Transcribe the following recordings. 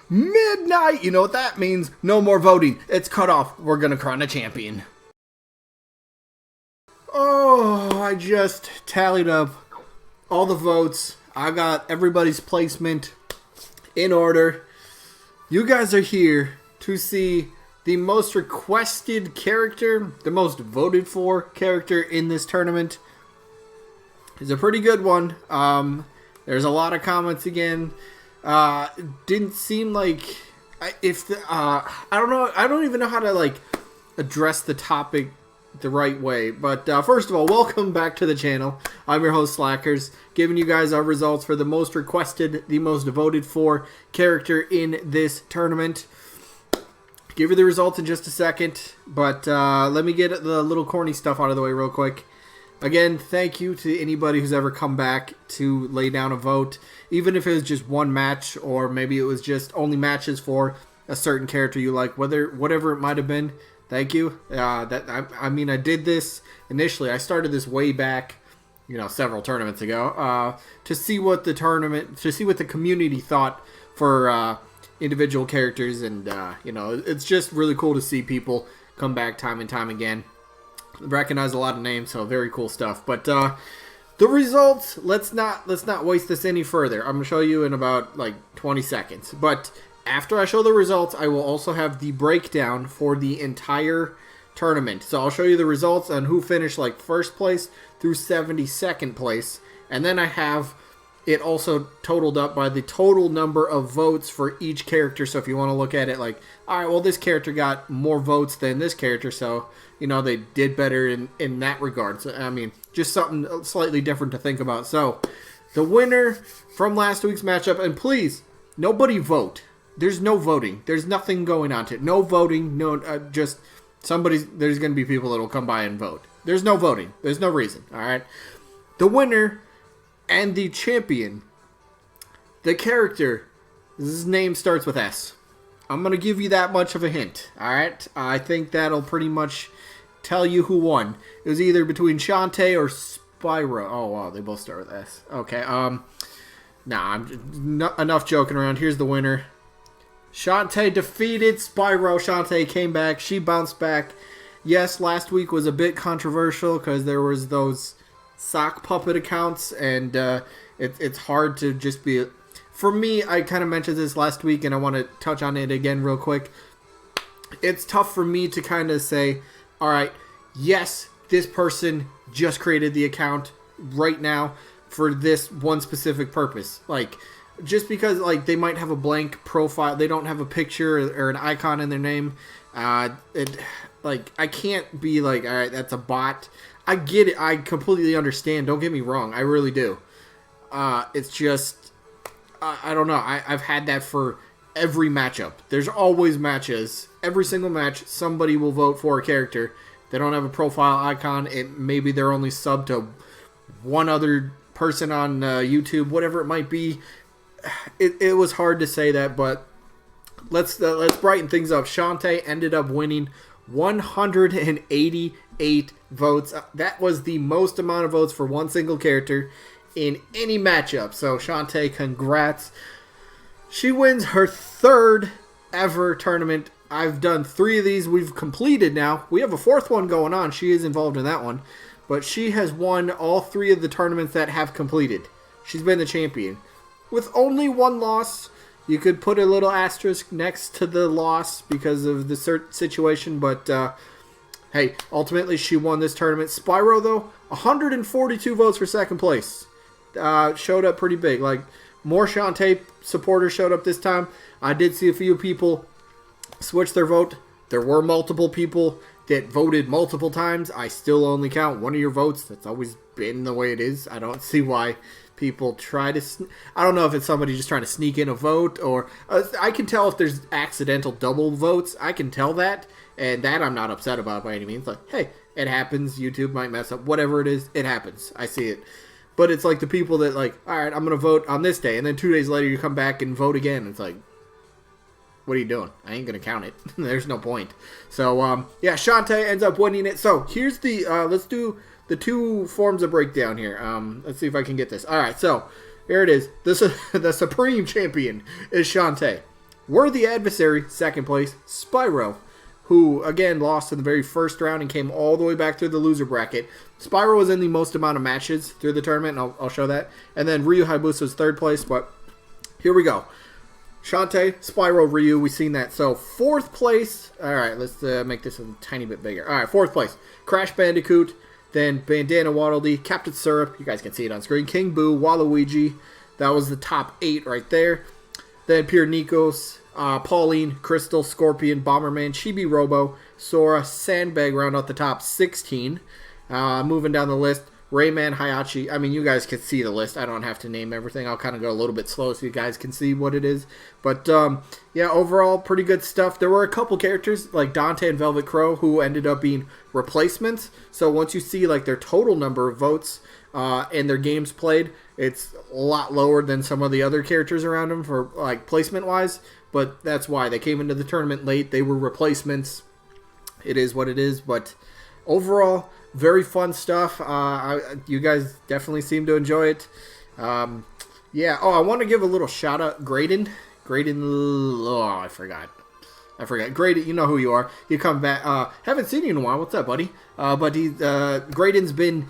Midnight! You know what that means? No more voting. It's cut off. We're gonna crown a champion. Oh, I just tallied up all the votes. I got everybody's placement in order. You guys are here to see the most requested character, the most voted for character in this tournament. It's a pretty good one. There's a lot of comments again. Didn't seem like I don't know. I don't even know how to address the topic the right way. But first of all, welcome back to the channel. I'm your host Slackerz, giving you guys our results for the most requested, the most voted for character in this tournament. Give you the results in just a second, but let me get the little corny stuff out of the way real quick. Again, thank you to anybody who's ever come back to lay down a vote, even if it was just one match, or maybe it was just only matches for a certain character you like, whatever it might have been. Thank you. I mean, I did this initially. I started this way back, several tournaments ago, to see what the community thought for individual characters, and it's just really cool to see people come back time and time again. Recognize a lot of names, so very cool stuff. But the results, let's not waste this any further. I'm gonna show you in about 20 seconds. But after I show the results, I will also have the breakdown for the entire tournament. So I'll show you the results on who finished first place through 72nd place, and then I have it also totaled up by the total number of votes for each character. So if you want to look at it all right, well, this character got more votes than this character, so they did better in that regard. So I mean, just something slightly different to think about. So the winner from last week's matchup, and please, nobody vote. There's no voting. There's nothing going on to it. No voting. No, just there's going to be people that will come by and vote. There's no voting. There's no reason. All right. The winner and the champion, the character, his name starts with S. I'm going to give you that much of a hint. All right. I think that'll pretty much tell you who won. It was either between Shantae or Spyro. Oh, wow. They both start with S. Okay. Enough joking around. Here's the winner. Shantae defeated Spyro. Shantae came back. She bounced back. Yes, last week was a bit controversial because there was those sock puppet accounts, and it's hard to just be... For me, I kind of mentioned this last week, and I want to touch on it again real quick. It's tough for me to kind of say, all right, yes, this person just created the account right now for this one specific purpose. Just because they might have a blank profile, they don't have a picture or an icon in their name. I can't be all right, that's a bot. I get it. I completely understand. Don't get me wrong. I really do. It's just, I don't know. I've had that for every matchup. There's always matches. Every single match, somebody will vote for a character. They don't have a profile icon. Maybe they're only subbed to one other person on YouTube, whatever it might be. It was hard to say that, but let's brighten things up. Shantae ended up winning 188 votes. That was the most amount of votes for one single character in any matchup. So Shantae, congrats. She wins her third ever tournament. I've done 3 of these. We've completed now. We have a 4th one going on. She is involved in that one. But she has won all 3 of the tournaments that have completed. She's been the champion. With only 1 loss. You could put a little asterisk next to the loss because of the situation, but hey, ultimately she won this tournament. Spyro, though, 142 votes for 2nd place. Showed up pretty big. More Shantae supporters showed up this time. I did see a few people switch their vote. There were multiple people that voted multiple times. I still only count one of your votes. That's always been the way it is. I don't see why people try to... I don't know if it's somebody just trying to sneak in a vote, or... I can tell if there's accidental double votes. I can tell that, and that I'm not upset about by any means. Hey, it happens. YouTube might mess up. Whatever it is, it happens. I see it. But it's the people that all right, I'm going to vote on this day, and then 2 days later you come back and vote again. It's what are you doing? I ain't going to count it. There's no point. So, yeah, Shantae ends up winning it. So, here's the... let's do the 2 forms of breakdown here. Let's see if I can get this. All right, so here it is. The Supreme Champion is Shantae. Worthy adversary, second place, Spyro, who, again, lost in the very first round and came all the way back through the loser bracket. Spyro was in the most amount of matches through the tournament, and I'll show that. And then Ryu Hayabusa was third place, but here we go. Shantae, Spyro, Ryu, we've seen that. So, fourth place. All right, let's make this a tiny bit bigger. All right, fourth place. Crash Bandicoot, then Bandana Waddle Dee, Captain Syrup. You guys can see it on screen. King Boo, Waluigi. That was the top 8 right there. Then Pure Nikos, Pauline, Crystal, Scorpion, Bomberman, Chibi Robo, Sora, Sandbag round out the top 16. Moving down the list. Rayman, Hayachi. I mean, you guys can see the list. I don't have to name everything. I'll kind of go a little bit slow so you guys can see what it is. But, yeah, overall, pretty good stuff. There were a couple characters, like Dante and Velvet Crow, who ended up being replacements. So once you see, like, their total number of votes and their games played, it's a lot lower than some of the other characters around them for, like, placement-wise. But that's why. They came into the tournament late. They were replacements. It is what it is. But overall, very fun stuff. You guys definitely seem to enjoy it. Yeah. Oh, I want to give a little shout out. Graydon. Oh, I forgot. Graydon, you know who you are. You come back. Haven't seen you in a while. What's up, buddy? But Graydon's been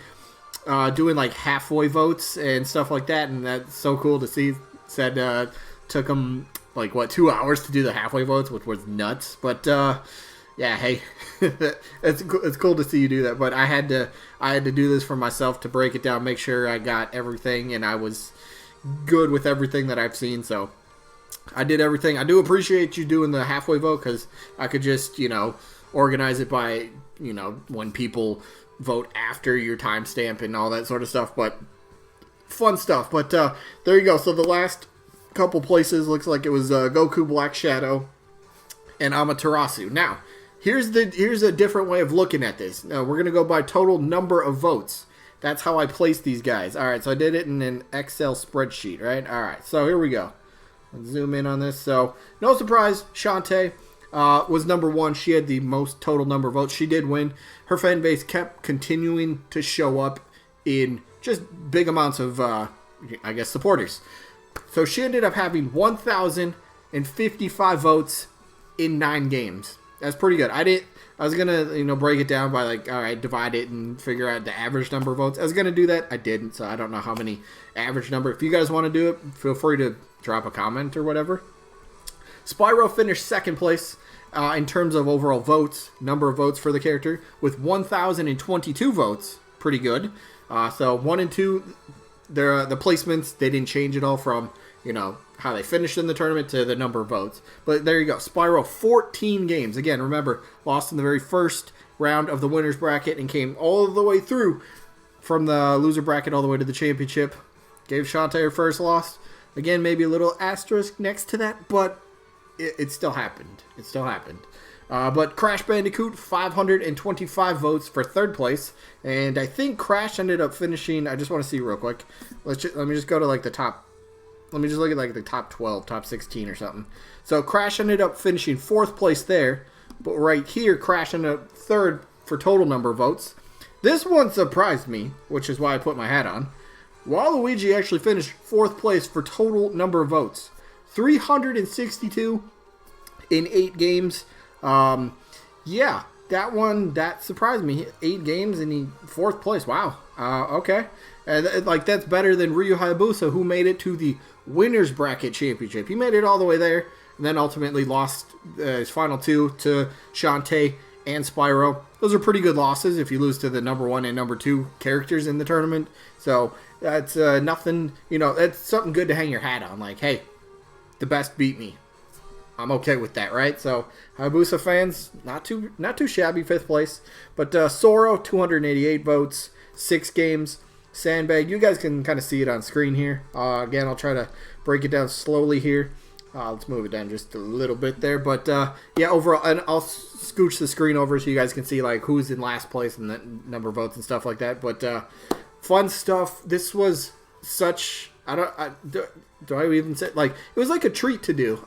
doing like halfway votes and stuff like that, and that's so cool to see. Said took him like 2 hours to do the halfway votes, which was nuts. But yeah, hey, it's cool to see you do that. But I had to do this for myself to break it down, make sure I got everything, and I was good with everything that I've seen. So I did everything. I do appreciate you doing the halfway vote, because I could just organize it by when people vote after your timestamp and all that sort of stuff. But fun stuff. But there you go. So the last couple places looks like it was Goku, Black Shadow, and Amaterasu. Now, here's a different way of looking at this. Now, we're going to go by total number of votes. That's how I place these guys. All right, so I did it in an Excel spreadsheet, right? All right, so here we go. Let's zoom in on this. So, no surprise, Shantae was number 1. She had the most total number of votes. She did win. Her fan base kept continuing to show up in just big amounts of, I guess, supporters. So she ended up having 1,055 votes in 9 games. That's pretty good. I was gonna break it down by all right, divide it and figure out the average number of votes. I was gonna do that. I didn't, so I don't know how many average number. If you guys want to do it, feel free to drop a comment or whatever. Spyro finished second place in terms of overall votes, number of votes for the character, with 1,022 votes. Pretty good. So 1 and 2, the placements, they didn't change at all from how they finished in the tournament to the number of votes. But there you go. Spyro, 14 games. Again, remember, lost in the very first round of the winner's bracket and came all the way through from the loser bracket all the way to the championship. Gave Shantae her first loss. Again, maybe a little asterisk next to that, but it still happened. But Crash Bandicoot, 525 votes for third place. And I think Crash ended up finishing, I just want to see real quick. Let me just go to the top. Let me just look at the top 12, top 16 or something. So Crash ended up finishing 4th place there. But right here, Crash ended up 3rd for total number of votes. This one surprised me, which is why I put my hat on. Waluigi actually finished 4th place for total number of votes. 362 in 8 games. Yeah, that surprised me. 8 games and he 4th place. Wow. Okay. And that's better than Ryu Hayabusa, who made it to the winner's bracket championship. He made it all the way there, and then ultimately lost his final 2 to Shantae and Spyro. Those are pretty good losses if you lose to the number 1 and number 2 characters in the tournament. So that's nothing. That's something good to hang your hat on. Hey, the best beat me. I'm okay with that, right? So Hayabusa fans, not too shabby, 5th place. But Soro, 288 votes, 6 games. Sandbag, you guys can kind of see it on screen here. Again, I'll try to break it down slowly here. Let's move it down just a little bit there. But yeah, overall, and I'll scooch the screen over so you guys can see who's in last place and the number of votes and stuff like that. But fun stuff. This was such. Do I even say it was like a treat to do.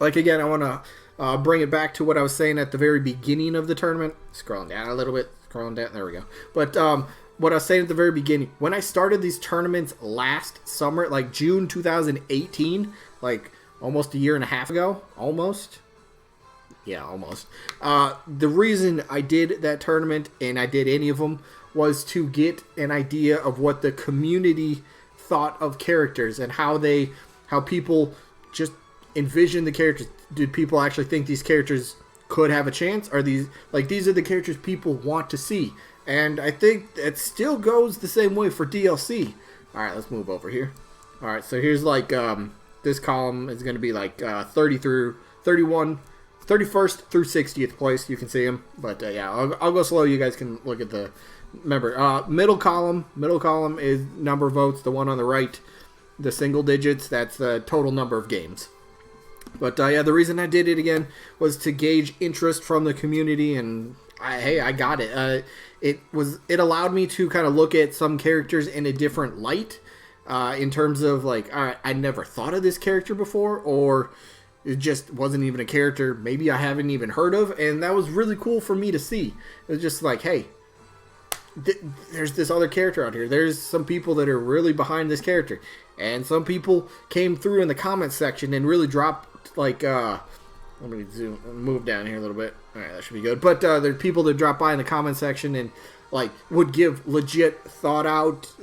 Again, I want to bring it back to what I was saying at the very beginning of the tournament. Scrolling down a little bit. Scrolling down. There we go. But what I was saying at the very beginning, when I started these tournaments last summer, June 2018, almost a year and a half ago. Almost. Yeah, almost. The reason I did that tournament, and I did any of them, was to get an idea of what the community thought of characters and how people just envision the characters. Did people actually think these characters could have a chance? Are these are the characters people want to see? And I think it still goes the same way for DLC. All right, let's move over here. All right, so here's this column is going to be 30 through 31, 31st through 60th place. You can see them, but yeah, I'll go slow. You guys can look at the. Remember, middle column is number of votes. The one on the right, the single digits, that's the total number of games. But yeah, the reason I did it again was to gauge interest from the community, and I got it. It allowed me to kind of look at some characters in a different light, in terms of I never thought of this character before, or it just wasn't even a character maybe I haven't even heard of, and that was really cool for me to see. It was just hey, there's this other character out here. There's some people that are really behind this character, and some people came through in the comments section and really dropped let me move down here a little bit. All right, that should be good. But there are people that drop by in the comment section and would give legit thought out,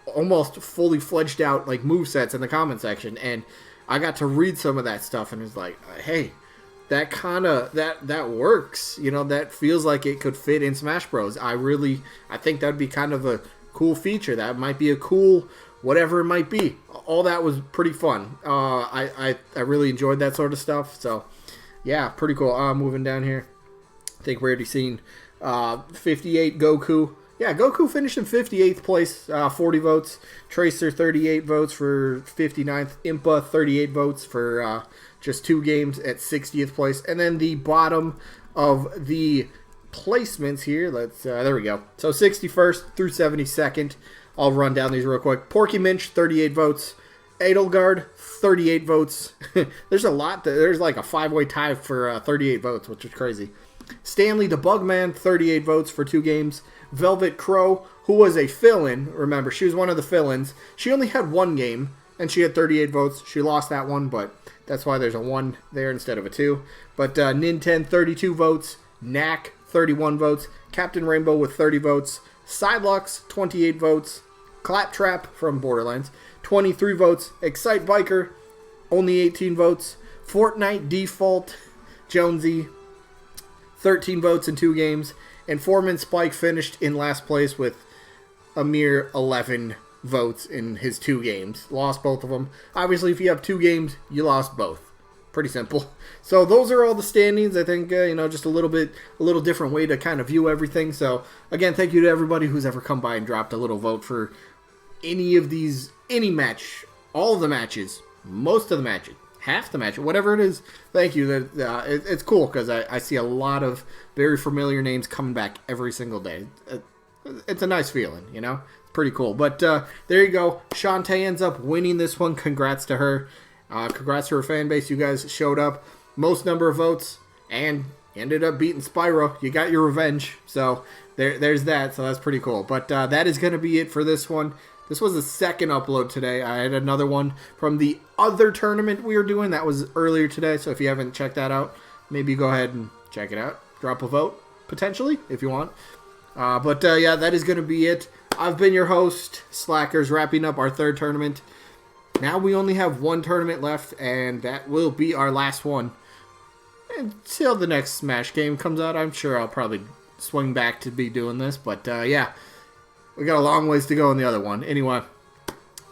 almost fully fledged out movesets in the comment section, and I got to read some of that stuff, and it's hey, that kind of that works. That feels like it could fit in Smash Bros. I think that'd be kind of a cool feature. That might be a cool whatever it might be. All that was pretty fun. I really enjoyed that sort of stuff. So yeah, pretty cool. Moving down here, I think we're already seen 58 Goku. Yeah, Goku finished in 58th place, 40 votes. Tracer, 38 votes for 59th. Impa, 38 votes for just 2 games at 60th place. And then the bottom of the placements here, there we go. So 61st through 72nd. I'll run down these real quick. Porky Minch, 38 votes. Edelgard, 38 votes. There's a lot. There's a 5-way tie for 38 votes, which is crazy. Stanley the Bugman, 38 votes for 2 games. Velvet Crow, who was a fill-in. Remember, she was one of the fill-ins. She only had 1 game, and she had 38 votes. She lost that one, but that's why there's a 1 there instead of a 2. But Ninten, 32 votes. Knack, 31 votes. Captain Rainbow with 30 votes. Psylux, 28 votes. Claptrap from Borderlands, 23 votes. Excite Biker, only 18 votes. Fortnite Default, Jonesy, 13 votes in 2 games. And Foreman Spike finished in last place with a mere 11 votes in his 2 games. Lost both of them. Obviously, if you have 2 games, you lost both. Pretty simple. So those are all the standings. I think, just a little different way to kind of view everything. So again, thank you to everybody who's ever come by and dropped a little vote for any match, all of the matches, most of the matches, half the match, whatever it is. Thank you. It's cool because I see a lot of very familiar names coming back every single day. It's a nice feeling, It's pretty cool. But there you go. Shantae ends up winning this one. Congrats to her. Congrats to her fan base. You guys showed up. Most number of votes and ended up beating Spyro. You got your revenge. So there's that. So that's pretty cool. But that is going to be it for this one. This was the second upload today. I had another one from the other tournament we were doing. That was earlier today. So if you haven't checked that out, maybe go ahead and check it out. Drop a vote, potentially, if you want. But yeah, that is going to be it. I've been your host, Slackerz, wrapping up our 3rd tournament. Now we only have 1 tournament left, and that will be our last one. Until the next Smash game comes out, I'm sure I'll probably swing back to be doing this. But yeah, we got a long ways to go in the other one. Anyway,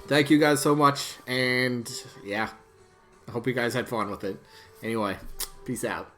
thank you guys so much, and yeah, I hope you guys had fun with it. Anyway, peace out.